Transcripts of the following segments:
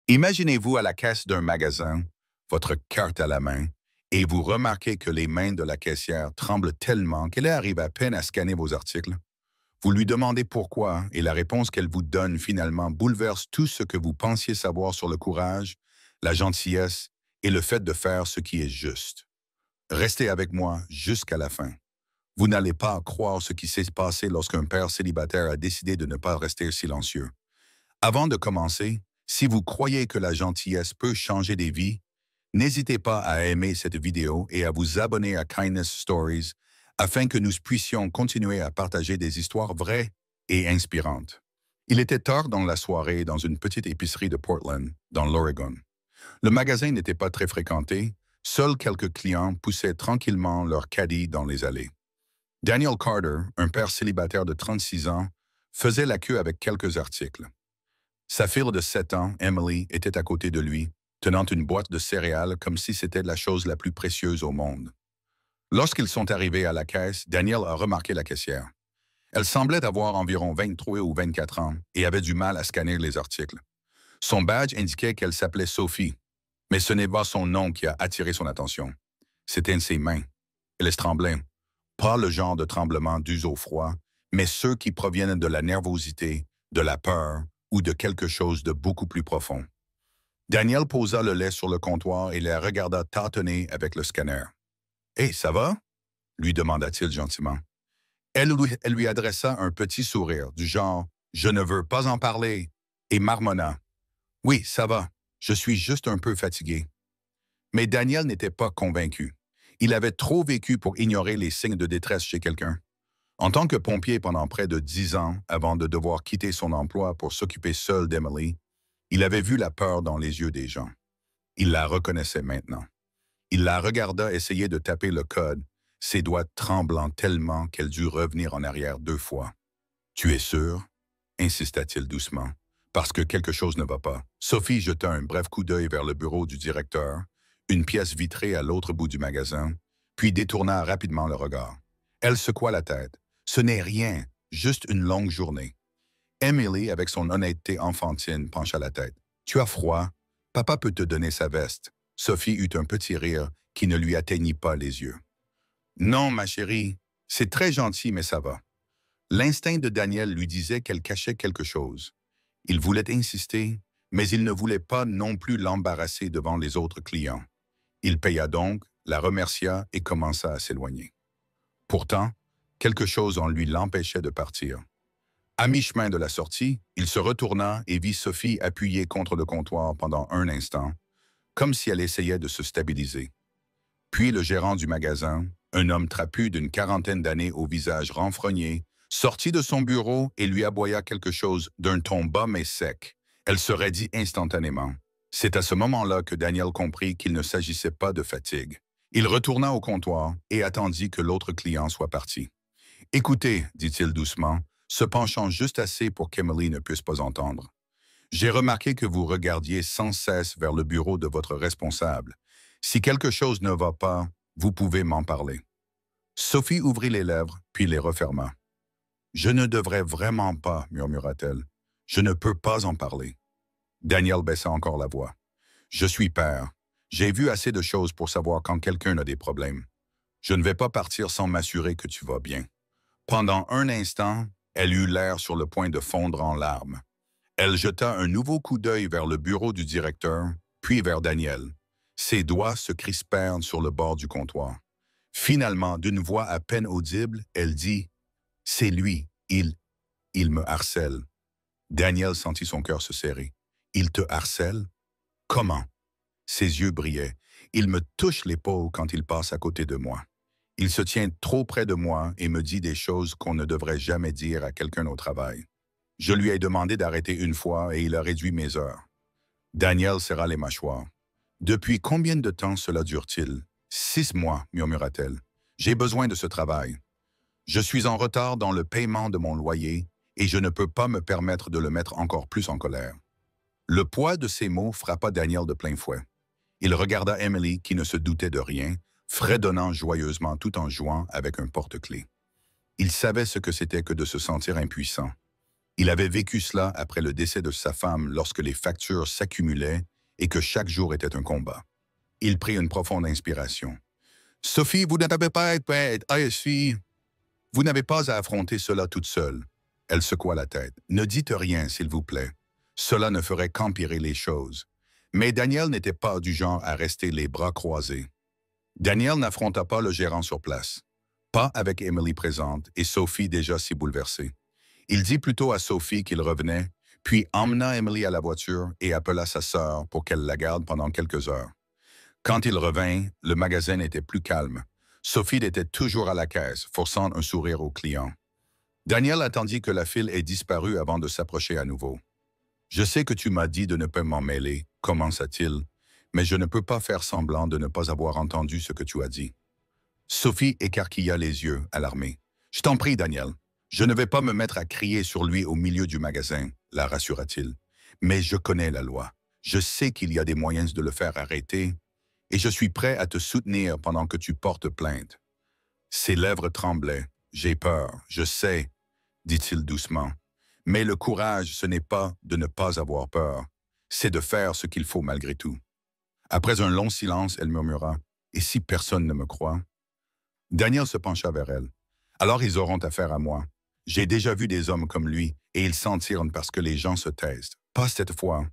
Imaginez-vous à la caisse d'un magasin, votre carte à la main, et vous remarquez que les mains de la caissière tremblent tellement qu'elle arrive à peine à scanner vos articles. Vous lui demandez pourquoi et la réponse qu'elle vous donne finalement bouleverse tout ce que vous pensiez savoir sur le courage, la gentillesse et le fait de faire ce qui est juste. Restez avec moi jusqu'à la fin. Vous n'allez pas croire ce qui s'est passé lorsqu'un père célibataire a décidé de ne pas rester silencieux. Avant de commencer, si vous croyez que la gentillesse peut changer des vies, n'hésitez pas à aimer cette vidéo et à vous abonner à Kindness Stories afin que nous puissions continuer à partager des histoires vraies et inspirantes. Il était tard dans la soirée dans une petite épicerie de Portland, dans l'Oregon. Le magasin n'était pas très fréquenté, seuls quelques clients poussaient tranquillement leur caddie dans les allées. Daniel Carter, un père célibataire de 36 ans, faisait la queue avec quelques articles. Sa fille de 7 ans, Emily, était à côté de lui, tenant une boîte de céréales comme si c'était la chose la plus précieuse au monde. Lorsqu'ils sont arrivés à la caisse, Daniel a remarqué la caissière. Elle semblait avoir environ 23 ou 24 ans et avait du mal à scanner les articles. Son badge indiquait qu'elle s'appelait Sophie, mais ce n'est pas son nom qui a attiré son attention. C'était ses mains. Elle tremblait. Pas le genre de tremblement dû au froid, mais ceux qui proviennent de la nervosité, de la peur ou de quelque chose de beaucoup plus profond. Daniel posa le lait sur le comptoir et la regarda tâtonner avec le scanner. « Hé, ça va? » lui demanda-t-il gentiment. Elle lui adressa un petit sourire, du genre « Je ne veux pas en parler » et marmonna. « Oui, ça va, je suis juste un peu fatigué. » Mais Daniel n'était pas convaincu. Il avait trop vécu pour ignorer les signes de détresse chez quelqu'un. En tant que pompier pendant près de 10 ans, avant de devoir quitter son emploi pour s'occuper seul d'Emily, il avait vu la peur dans les yeux des gens. Il la reconnaissait maintenant. Il la regarda essayer de taper le code, ses doigts tremblant tellement qu'elle dut revenir en arrière 2 fois. « Tu es sûr? » insista-t-il doucement. « Parce que quelque chose ne va pas. » Sophie jeta un bref coup d'œil vers le bureau du directeur, une pièce vitrée à l'autre bout du magasin, puis détourna rapidement le regard. Elle secoua la tête. « Ce n'est rien, juste une longue journée. » Emily, avec son honnêteté enfantine, pencha la tête. « Tu as froid? Papa peut te donner sa veste. » Sophie eut un petit rire qui ne lui atteignit pas les yeux. « Non, ma chérie, c'est très gentil, mais ça va. » L'instinct de Daniel lui disait qu'elle cachait quelque chose. Il voulait insister, mais il ne voulait pas non plus l'embarrasser devant les autres clients. Il paya donc, la remercia et commença à s'éloigner. Pourtant, quelque chose en lui l'empêchait de partir. À mi-chemin de la sortie, il se retourna et vit Sophie appuyée contre le comptoir pendant un instant, comme si elle essayait de se stabiliser. Puis le gérant du magasin, un homme trapu d'une quarantaine d'années au visage renfrogné, sortit de son bureau et lui aboya quelque chose d'un ton bas mais sec. Elle se raidit instantanément. C'est à ce moment-là que Daniel comprit qu'il ne s'agissait pas de fatigue. Il retourna au comptoir et attendit que l'autre client soit parti. « Écoutez, dit-il doucement, se penchant juste assez pour qu'Emily ne puisse pas entendre. J'ai remarqué que vous regardiez sans cesse vers le bureau de votre responsable. Si quelque chose ne va pas, vous pouvez m'en parler. » Sophie ouvrit les lèvres, puis les referma. « Je ne devrais vraiment pas, murmura-t-elle. Je ne peux pas en parler. » Daniel baissa encore la voix. « Je suis père. J'ai vu assez de choses pour savoir quand quelqu'un a des problèmes. Je ne vais pas partir sans m'assurer que tu vas bien. » Pendant un instant, elle eut l'air sur le point de fondre en larmes. Elle jeta un nouveau coup d'œil vers le bureau du directeur, puis vers Daniel. Ses doigts se crispèrent sur le bord du comptoir. Finalement, d'une voix à peine audible, elle dit « C'est lui, il me harcèle. » Daniel sentit son cœur se serrer. « Il te harcèle? Comment? » Ses yeux brillaient. « Il me touche l'épaule quand il passe à côté de moi. Il se tient trop près de moi et me dit des choses qu'on ne devrait jamais dire à quelqu'un au travail. Je lui ai demandé d'arrêter une fois et il a réduit mes heures. » Daniel serra les mâchoires. « Depuis combien de temps cela dure-t-il? »« 6 mois, murmura-t-elle. J'ai besoin de ce travail. Je suis en retard dans le paiement de mon loyer et je ne peux pas me permettre de le mettre encore plus en colère. » Le poids de ces mots frappa Daniel de plein fouet. Il regarda Emily qui ne se doutait de rien, fredonnant joyeusement tout en jouant avec un porte-clés. Il savait ce que c'était que de se sentir impuissant. Il avait vécu cela après le décès de sa femme lorsque les factures s'accumulaient et que chaque jour était un combat. Il prit une profonde inspiration. Sophie, vous n'avez pas à être bête. Ah, si. Vous n'avez pas à affronter cela toute seule. Elle secoua la tête. Ne dites rien, s'il vous plaît. Cela ne ferait qu'empirer les choses. Mais Daniel n'était pas du genre à rester les bras croisés. Daniel n'affronta pas le gérant sur place. Pas avec Emily présente et Sophie déjà si bouleversée. Il dit plutôt à Sophie qu'il revenait, puis emmena Emily à la voiture et appela sa sœur pour qu'elle la garde pendant quelques heures. Quand il revint, le magasin était plus calme. Sophie était toujours à la caisse, forçant un sourire aux clients. Daniel attendit que la file ait disparu avant de s'approcher à nouveau. « Je sais que tu m'as dit de ne pas m'en mêler, commença-t-il, mais je ne peux pas faire semblant de ne pas avoir entendu ce que tu as dit. » Sophie écarquilla les yeux, alarmée. « Je t'en prie, Daniel. Je ne vais pas me mettre à crier sur lui au milieu du magasin, la rassura-t-il. Mais je connais la loi. Je sais qu'il y a des moyens de le faire arrêter et je suis prêt à te soutenir pendant que tu portes plainte. » Ses lèvres tremblaient. « J'ai peur, je sais, » dit-il doucement. « Mais le courage, ce n'est pas de ne pas avoir peur. C'est de faire ce qu'il faut malgré tout. » Après un long silence, elle murmura. « Et si personne ne me croit? » Daniel se pencha vers elle. « Alors ils auront affaire à moi. J'ai déjà vu des hommes comme lui, et ils s'en tirent parce que les gens se taisent. Pas cette fois. »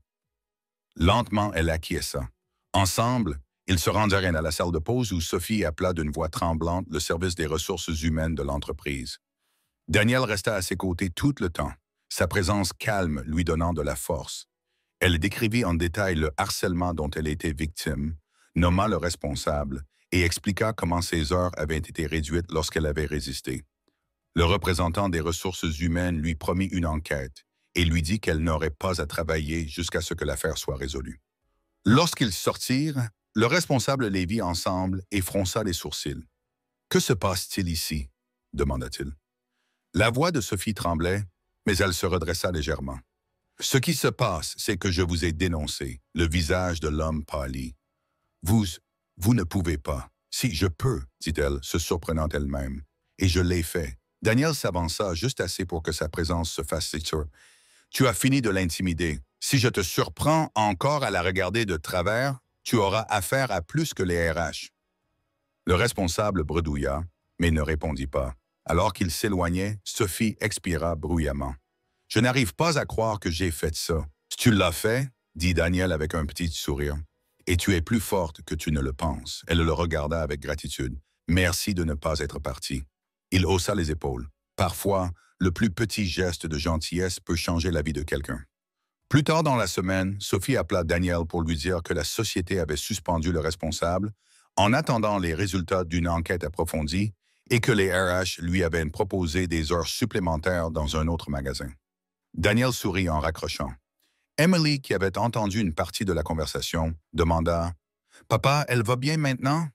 Lentement, elle acquiesça. Ensemble, ils se rendirent à la salle de pause où Sophie appela d'une voix tremblante le service des ressources humaines de l'entreprise. Daniel resta à ses côtés tout le temps, sa présence calme lui donnant de la force. Elle décrivit en détail le harcèlement dont elle était victime, nomma le responsable et expliqua comment ses heures avaient été réduites lorsqu'elle avait résisté. Le représentant des ressources humaines lui promit une enquête et lui dit qu'elle n'aurait pas à travailler jusqu'à ce que l'affaire soit résolue. Lorsqu'ils sortirent, le responsable les vit ensemble et fronça les sourcils. « Que se passe-t-il ici? » demanda-t-il. La voix de Sophie tremblait, mais elle se redressa légèrement. « Ce qui se passe, c'est que je vous ai dénoncé. » Le visage de l'homme pâlit. « Vous ne pouvez pas. »« Si, je peux, » dit-elle, se surprenant elle-même. « Et je l'ai fait. » Daniel s'avança juste assez pour que sa présence se fasse sentir. « Tu as fini de l'intimider. Si je te surprends encore à la regarder de travers, tu auras affaire à plus que les RH. » Le responsable bredouilla, mais ne répondit pas. Alors qu'il s'éloignait, Sophie expira bruyamment. « Je n'arrive pas à croire que j'ai fait ça. »« Tu l'as fait, » dit Daniel avec un petit sourire. « Et tu es plus forte que tu ne le penses. » Elle le regarda avec gratitude. « Merci de ne pas être parti. » Il haussa les épaules. Parfois, le plus petit geste de gentillesse peut changer la vie de quelqu'un. Plus tard dans la semaine, Sophie appela Daniel pour lui dire que la société avait suspendu le responsable en attendant les résultats d'une enquête approfondie et que les RH lui avaient proposé des heures supplémentaires dans un autre magasin. Daniel sourit en raccrochant. Emily, qui avait entendu une partie de la conversation, demanda « Papa, elle va bien maintenant? »«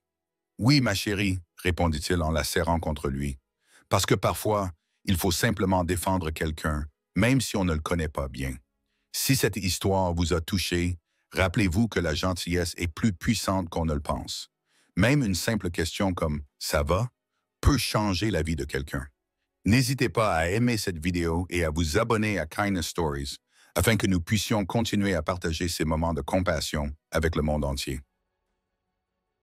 Oui, ma chérie, » répondit-il en la serrant contre lui. « Parce que parfois, il faut simplement défendre quelqu'un, même si on ne le connaît pas bien. Si cette histoire vous a touché, rappelez-vous que la gentillesse est plus puissante qu'on ne le pense. Même une simple question comme « Ça va ?» peut changer la vie de quelqu'un. N'hésitez pas à aimer cette vidéo et à vous abonner à Kindness Stories afin que nous puissions continuer à partager ces moments de compassion avec le monde entier.